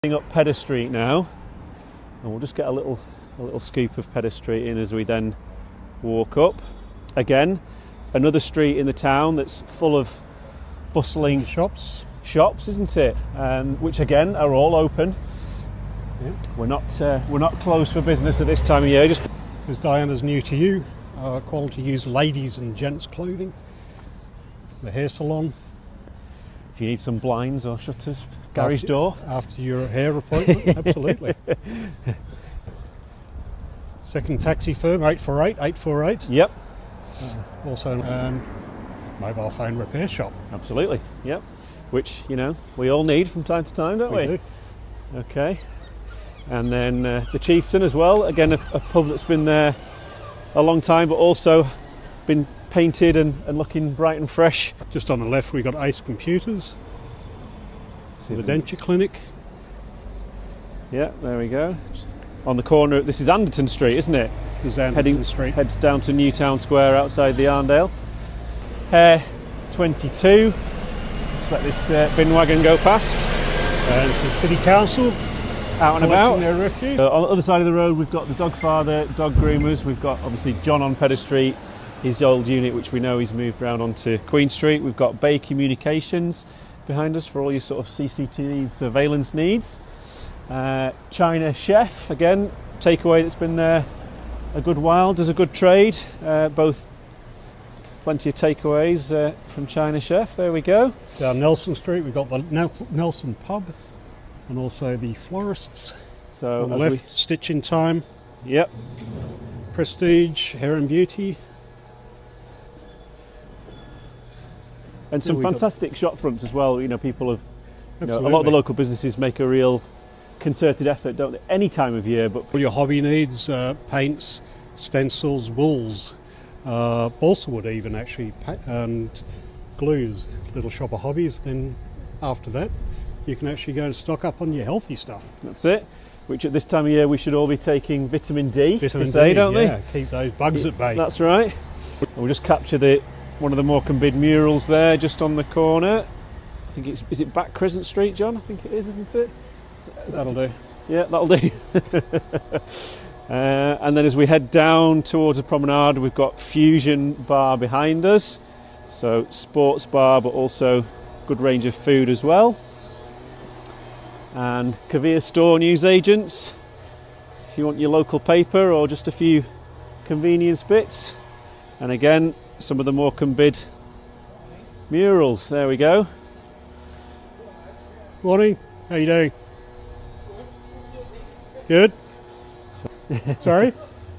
Up Pedder Street now, and we'll just get a little scoop of Pedder Street in as we then walk up. Again, another street in the town that's full of bustling shops, isn't it? Which again are all open. Yeah. We're not closed for business at this time of year. Just because Diana's new to you, quality used ladies and gents clothing, the hair salon. If you need some blinds or shutters, garage door after your hair appointment, absolutely. Second taxi firm, 848. Yep. Also, mobile phone repair shop. Absolutely. Yep. Which we all need from time to time, don't we? We do. Okay. And then the Chieftain as well. Again, a pub that's been there a long time, but also been painted and looking bright and fresh. Just on the left, we've got Ace Computers. The denture clinic. Yeah, there we go. On the corner, this is Anderton Street, isn't it? This is Anderton Street. Heads down to Newtown Square outside the Arndale. Hair 22. Just let this bin wagon go past. It's the City Council. Out and about. Their refuse. On the other side of the road, we've got the Father Dog Groomers. We've got obviously John on Pedder Street, his old unit, which we know he's moved around onto Queen Street. We've got Bay Communications behind us for all your sort of CCTV surveillance needs. China Chef, again, takeaway that's been there a good while, does a good trade. Both plenty of takeaways from China Chef. There we go. Down Nelson Street, we've got the Nelson Pub and also the Florists. So on the left, Stitch in Time. Yep. Prestige, Hair and Beauty. And some fantastic shop fronts as well. People have, a lot of the local businesses make a real concerted effort, don't they? Any time of year, but all your hobby needs, paints, stencils, wools, balsa wood even actually, and glues. Little Shop of Hobbies. Then after that, you can actually go and stock up on your healthy stuff. That's it. Which at this time of year we should all be taking vitamin D. Vitamin D, don't yeah, we? Keep those bugs at bay. That's right. We'll just capture one of the Morecambe murals there, just on the corner. I think is it back Crescent Street, John? I think it is, isn't it? That'll do. Yeah, that'll do. And then as we head down towards the promenade, we've got Fusion Bar behind us. So sports bar, but also good range of food as well. And Kavir Store Newsagents, if you want your local paper or just a few convenience bits. And again, some of the Morecambe murals. There we go. Morning. How you doing? Good. Sorry?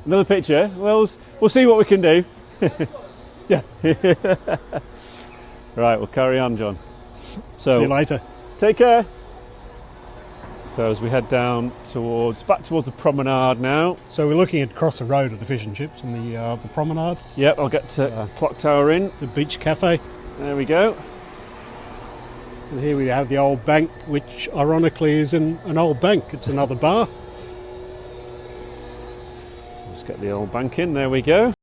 Another picture. Well, we'll see what we can do. Yeah. Right, we'll carry on, John. So see you later. Take care. So as we head down back towards the promenade now. So we're looking across the road at the fish and chips and the promenade. Yep, I'll get to Clock Tower in. The Beach Café. There we go. And here we have the old bank, which ironically is an old bank. It's another bar. Let's get the old bank in. There we go.